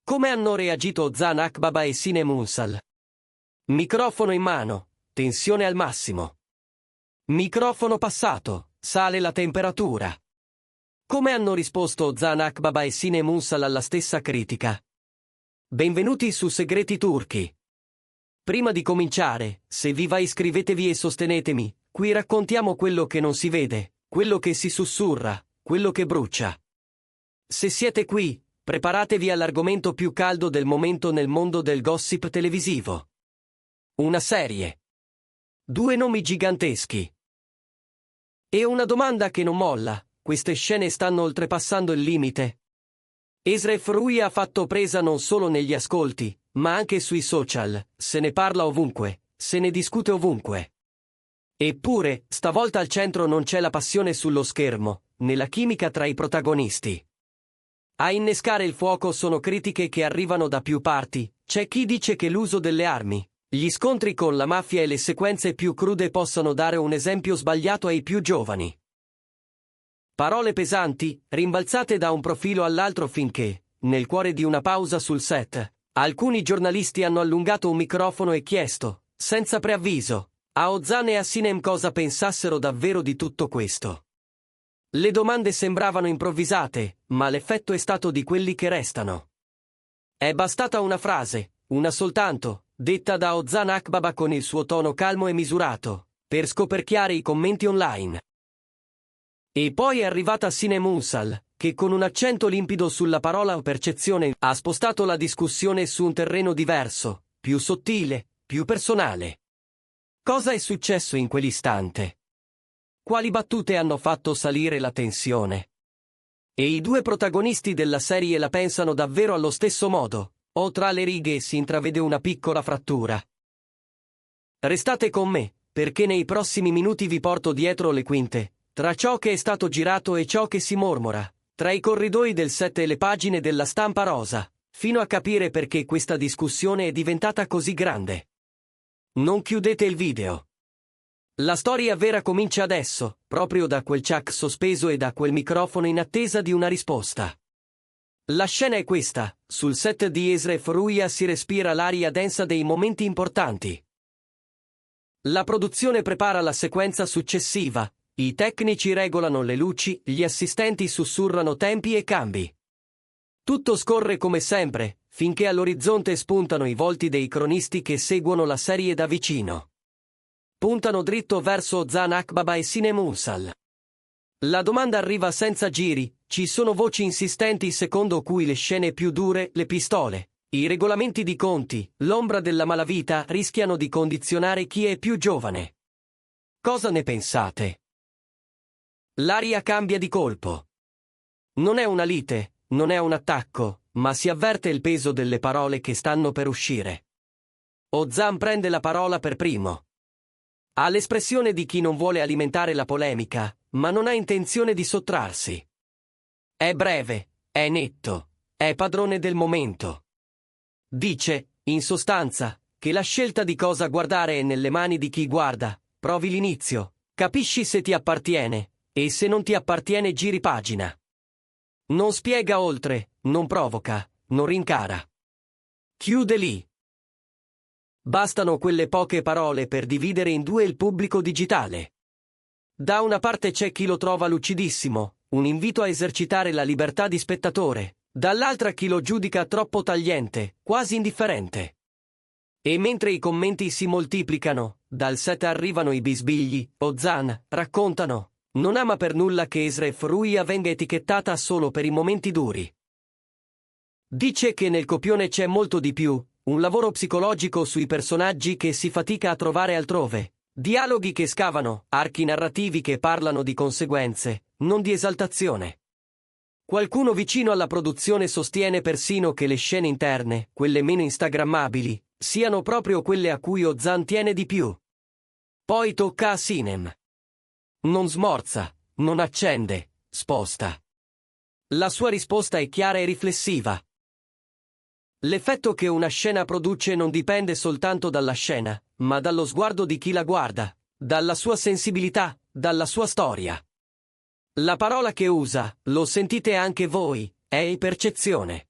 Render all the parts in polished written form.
Come hanno reagito Ozan Akbaba e Sinem Unsal? Microfono in mano, tensione al massimo. Microfono passato, sale la temperatura. Come hanno risposto Ozan Akbaba e Sinem Unsal alla stessa critica? Benvenuti su Segreti Turchi. Prima di cominciare, se vi va iscrivetevi e sostenetemi, qui raccontiamo quello che non si vede, quello che si sussurra, quello che brucia. Se siete qui, preparatevi all'argomento più caldo del momento nel mondo del gossip televisivo. Una serie. 2 nomi giganteschi. E una domanda che non molla, queste scene stanno oltrepassando il limite. Esref Rui ha fatto presa non solo negli ascolti, ma anche sui social, se ne parla ovunque, se ne discute ovunque. Eppure, stavolta al centro non c'è la passione sullo schermo, né la chimica tra i protagonisti. A innescare il fuoco sono critiche che arrivano da più parti, c'è chi dice che l'uso delle armi, gli scontri con la mafia e le sequenze più crude possano dare un esempio sbagliato ai più giovani. Parole pesanti, rimbalzate da un profilo all'altro finché, nel cuore di una pausa sul set, alcuni giornalisti hanno allungato un microfono e chiesto, senza preavviso, a Ozan e a Sinem cosa pensassero davvero di tutto questo. Le domande sembravano improvvisate, ma l'effetto è stato di quelli che restano. È bastata una frase, una soltanto, detta da Ozan Akbaba con il suo tono calmo e misurato, per scoperchiare i commenti online. E poi è arrivata Sinem Unsal, che con un accento limpido sulla parola o percezione ha spostato la discussione su un terreno diverso, più sottile, più personale. Cosa è successo in quell'istante? Quali battute hanno fatto salire la tensione? E i 2 protagonisti della serie la pensano davvero allo stesso modo, o tra le righe si intravede una piccola frattura? Restate con me, perché nei prossimi minuti vi porto dietro le quinte, tra ciò che è stato girato e ciò che si mormora, tra i corridoi del set e le pagine della stampa rosa, fino a capire perché questa discussione è diventata così grande. Non chiudete il video. La storia vera comincia adesso, proprio da quel chuck sospeso e da quel microfono in attesa di una risposta. La scena è questa, sul set di Esref Ruia si respira l'aria densa dei momenti importanti. La produzione prepara la sequenza successiva, i tecnici regolano le luci, gli assistenti sussurrano tempi e cambi. Tutto scorre come sempre, finché all'orizzonte spuntano i volti dei cronisti che seguono la serie da vicino. Puntano dritto verso Ozan Akbaba e Sinem Unsal. La domanda arriva senza giri, ci sono voci insistenti secondo cui le scene più dure, le pistole, i regolamenti di conti, l'ombra della malavita rischiano di condizionare chi è più giovane. Cosa ne pensate? L'aria cambia di colpo. Non è una lite, non è un attacco, ma si avverte il peso delle parole che stanno per uscire. Ozan prende la parola per primo. Ha l'espressione di chi non vuole alimentare la polemica, ma non ha intenzione di sottrarsi. È breve, è netto, è padrone del momento. Dice, in sostanza, che la scelta di cosa guardare è nelle mani di chi guarda, provi l'inizio, capisci se ti appartiene, e se non ti appartiene giri pagina. Non spiega oltre, non provoca, non rincara. Chiude lì. Bastano quelle poche parole per dividere in 2 il pubblico digitale. Da una parte c'è chi lo trova lucidissimo, un invito a esercitare la libertà di spettatore, dall'altra chi lo giudica troppo tagliente, quasi indifferente. E mentre i commenti si moltiplicano, dal set arrivano i bisbigli, Ozan, raccontano, non ama per nulla che Esref Ruia venga etichettata solo per i momenti duri. Dice che nel copione c'è molto di più, un lavoro psicologico sui personaggi che si fatica a trovare altrove, dialoghi che scavano, archi narrativi che parlano di conseguenze, non di esaltazione. Qualcuno vicino alla produzione sostiene persino che le scene interne, quelle meno instagrammabili, siano proprio quelle a cui Ozan tiene di più. Poi tocca a Sinem. Non smorza, non accende, sposta. La sua risposta è chiara e riflessiva. L'effetto che una scena produce non dipende soltanto dalla scena, ma dallo sguardo di chi la guarda, dalla sua sensibilità, dalla sua storia. La parola che usa, lo sentite anche voi, è percezione.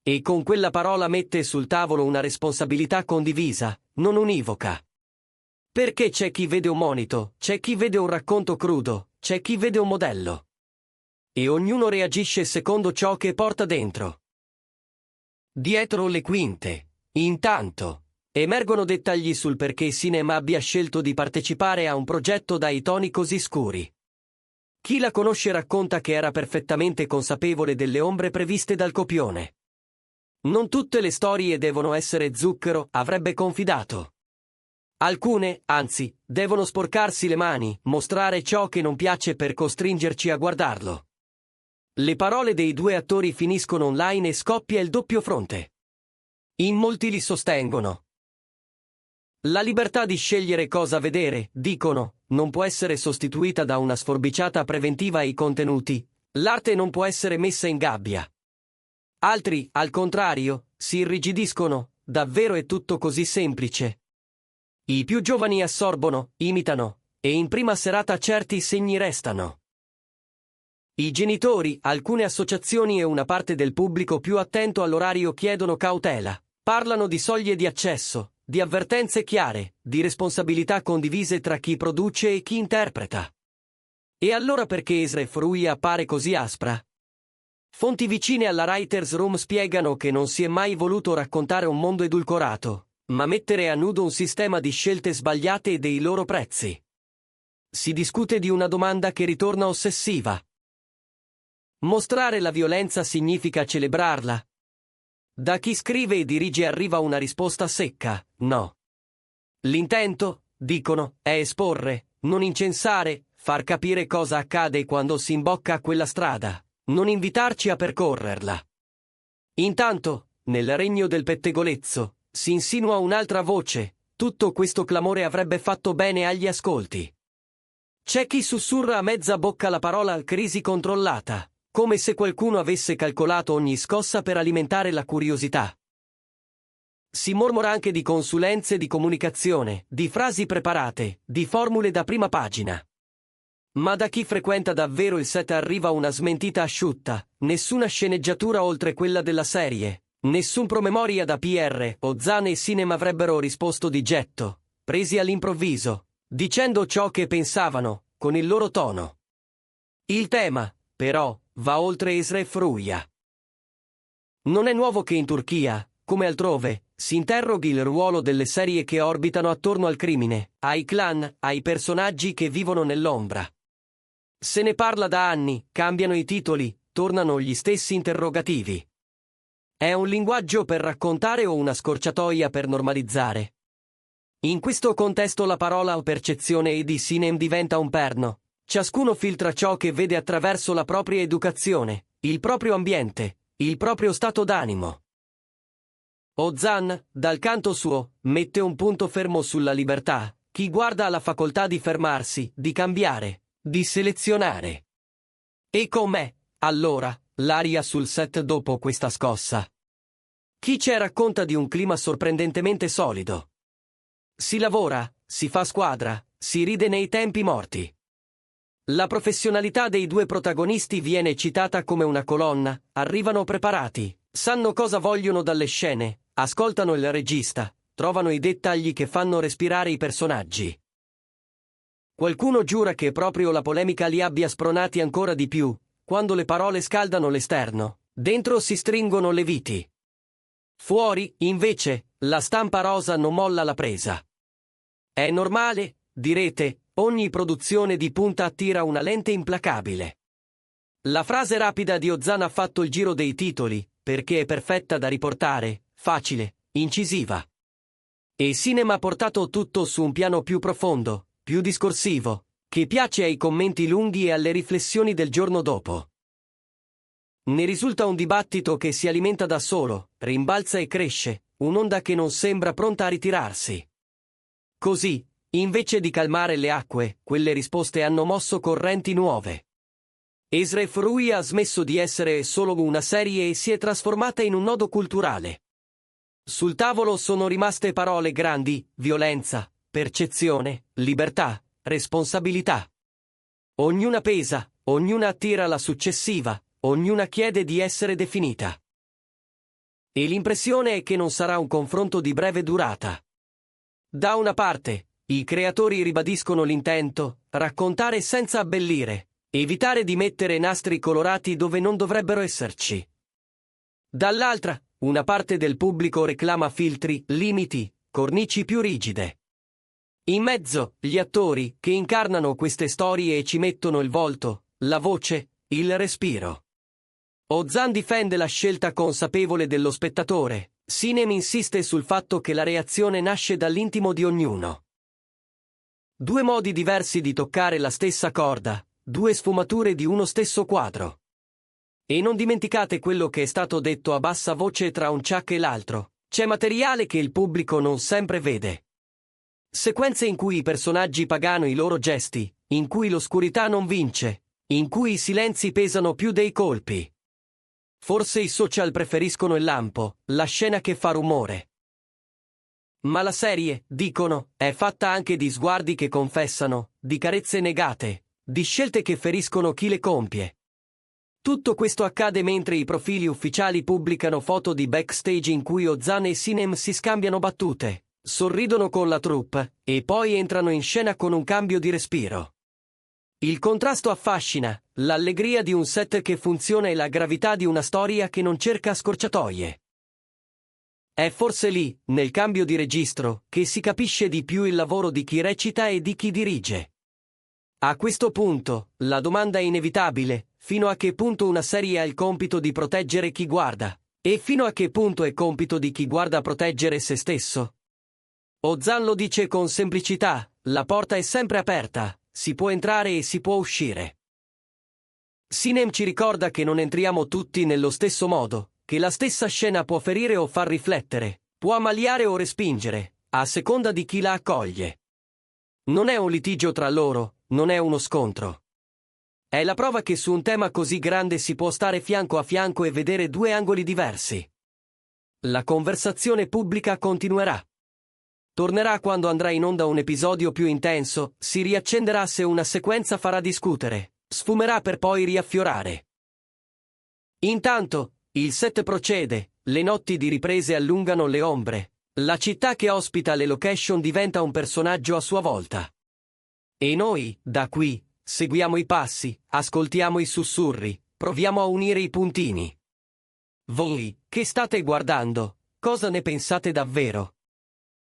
E con quella parola mette sul tavolo una responsabilità condivisa, non univoca. Perché c'è chi vede un monito, c'è chi vede un racconto crudo, c'è chi vede un modello. E ognuno reagisce secondo ciò che porta dentro. Dietro le quinte, intanto, emergono dettagli sul perché Cinema abbia scelto di partecipare a un progetto dai toni così scuri. Chi la conosce racconta che era perfettamente consapevole delle ombre previste dal copione. Non tutte le storie devono essere zucchero, avrebbe confidato. Alcune, anzi, devono sporcarsi le mani, mostrare ciò che non piace per costringerci a guardarlo. Le parole dei due attori finiscono online e scoppia il doppio fronte. In molti li sostengono. La libertà di scegliere cosa vedere, dicono, non può essere sostituita da una sforbiciata preventiva ai contenuti. L'arte non può essere messa in gabbia. Altri, al contrario, si irrigidiscono, davvero è tutto così semplice. I più giovani assorbono, imitano, e in prima serata certi segni restano. I genitori, alcune associazioni e una parte del pubblico più attento all'orario chiedono cautela, parlano di soglie di accesso, di avvertenze chiare, di responsabilità condivise tra chi produce e chi interpreta. E allora perché Esra Fruia appare così aspra? Fonti vicine alla Writers' Room spiegano che non si è mai voluto raccontare un mondo edulcorato, ma mettere a nudo un sistema di scelte sbagliate e dei loro prezzi. Si discute di una domanda che ritorna ossessiva. Mostrare la violenza significa celebrarla? Da chi scrive e dirige arriva una risposta secca, no. L'intento, dicono, è esporre, non incensare, far capire cosa accade quando si imbocca quella strada, non invitarci a percorrerla. Intanto, nel regno del pettegolezzo, si insinua un'altra voce, tutto questo clamore avrebbe fatto bene agli ascolti. C'è chi sussurra a mezza bocca la parola crisi controllata, come se qualcuno avesse calcolato ogni scossa per alimentare la curiosità. Si mormora anche di consulenze di comunicazione, di frasi preparate, di formule da prima pagina. Ma da chi frequenta davvero il set arriva una smentita asciutta, nessuna sceneggiatura oltre quella della serie, nessun promemoria da PR, Ozan e Cinema avrebbero risposto di getto, presi all'improvviso, dicendo ciò che pensavano, con il loro tono. Il tema, però, va oltre Esra Fruia. Non è nuovo che in Turchia, come altrove, si interroghi il ruolo delle serie che orbitano attorno al crimine, ai clan, ai personaggi che vivono nell'ombra. Se ne parla da anni, cambiano i titoli, tornano gli stessi interrogativi. È un linguaggio per raccontare o una scorciatoia per normalizzare? In questo contesto la parola o percezione di cinem diventa un perno. Ciascuno filtra ciò che vede attraverso la propria educazione, il proprio ambiente, il proprio stato d'animo. Ozan, dal canto suo, mette un punto fermo sulla libertà. Chi guarda ha la facoltà di fermarsi, di cambiare, di selezionare. E com'è, allora, l'aria sul set dopo questa scossa? Chi c'è racconta di un clima sorprendentemente solido. Si lavora, si fa squadra, si ride nei tempi morti. La professionalità dei due protagonisti viene citata come una colonna, arrivano preparati, sanno cosa vogliono dalle scene, ascoltano il regista, trovano i dettagli che fanno respirare i personaggi. Qualcuno giura che proprio la polemica li abbia spronati ancora di più, quando le parole scaldano l'esterno, dentro si stringono le viti. Fuori, invece, la stampa rosa non molla la presa. È normale, direte, ogni produzione di punta attira una lente implacabile. La frase rapida di Ozan ha fatto il giro dei titoli, perché è perfetta da riportare, facile, incisiva. E Cinema ha portato tutto su un piano più profondo, più discorsivo, che piace ai commenti lunghi e alle riflessioni del giorno dopo. Ne risulta un dibattito che si alimenta da solo, rimbalza e cresce, un'onda che non sembra pronta a ritirarsi. Così, invece di calmare le acque, quelle risposte hanno mosso correnti nuove. Esra Fruia ha smesso di essere solo una serie e si è trasformata in un nodo culturale. Sul tavolo sono rimaste parole grandi: violenza, percezione, libertà, responsabilità. Ognuna pesa, ognuna attira la successiva, ognuna chiede di essere definita. E l'impressione è che non sarà un confronto di breve durata. Da una parte, i creatori ribadiscono l'intento, raccontare senza abbellire, evitare di mettere nastri colorati dove non dovrebbero esserci. Dall'altra, una parte del pubblico reclama filtri, limiti, cornici più rigide. In mezzo, gli attori, che incarnano queste storie e ci mettono il volto, la voce, il respiro. Ozan difende la scelta consapevole dello spettatore, Sinem insiste sul fatto che la reazione nasce dall'intimo di ognuno. Due modi diversi di toccare la stessa corda, due sfumature di uno stesso quadro. E non dimenticate quello che è stato detto a bassa voce tra un Chuck e l'altro, c'è materiale che il pubblico non sempre vede. Sequenze in cui i personaggi pagano i loro gesti, in cui l'oscurità non vince, in cui i silenzi pesano più dei colpi. Forse i social preferiscono il lampo, la scena che fa rumore. Ma la serie, dicono, è fatta anche di sguardi che confessano, di carezze negate, di scelte che feriscono chi le compie. Tutto questo accade mentre i profili ufficiali pubblicano foto di backstage in cui Ozan e Sinem si scambiano battute, sorridono con la troupe, e poi entrano in scena con un cambio di respiro. Il contrasto affascina, l'allegria di un set che funziona e la gravità di una storia che non cerca scorciatoie. È forse lì, nel cambio di registro, che si capisce di più il lavoro di chi recita e di chi dirige. A questo punto, la domanda è inevitabile: fino a che punto una serie ha il compito di proteggere chi guarda? E fino a che punto è compito di chi guarda proteggere se stesso? Ozan lo dice con semplicità: la porta è sempre aperta, si può entrare e si può uscire. Sinem ci ricorda che non entriamo tutti nello stesso modo, che la stessa scena può ferire o far riflettere, può ammaliare o respingere, a seconda di chi la accoglie. Non è un litigio tra loro, non è uno scontro. È la prova che su un tema così grande si può stare fianco a fianco e vedere due angoli diversi. La conversazione pubblica continuerà. Tornerà quando andrà in onda un episodio più intenso, si riaccenderà se una sequenza farà discutere, sfumerà per poi riaffiorare. Intanto, il set procede, le notti di riprese allungano le ombre, la città che ospita le location diventa un personaggio a sua volta. E noi, da qui, seguiamo i passi, ascoltiamo i sussurri, proviamo a unire i puntini. Voi, che state guardando, cosa ne pensate davvero?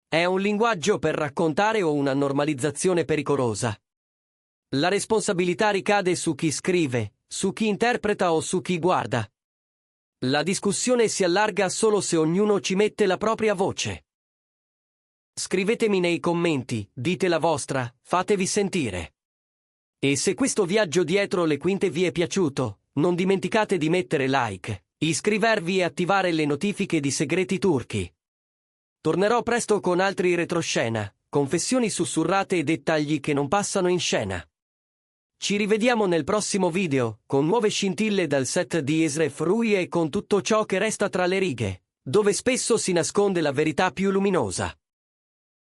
È un linguaggio per raccontare o una normalizzazione pericolosa? La responsabilità ricade su chi scrive, su chi interpreta o su chi guarda. La discussione si allarga solo se ognuno ci mette la propria voce. Scrivetemi nei commenti, dite la vostra, fatevi sentire. E se questo viaggio dietro le quinte vi è piaciuto, non dimenticate di mettere like, iscrivervi e attivare le notifiche di Segreti Turchi. Tornerò presto con altri retroscena, confessioni sussurrate e dettagli che non passano in scena. Ci rivediamo nel prossimo video, con nuove scintille dal set di Esref Rui e con tutto ciò che resta tra le righe, dove spesso si nasconde la verità più luminosa.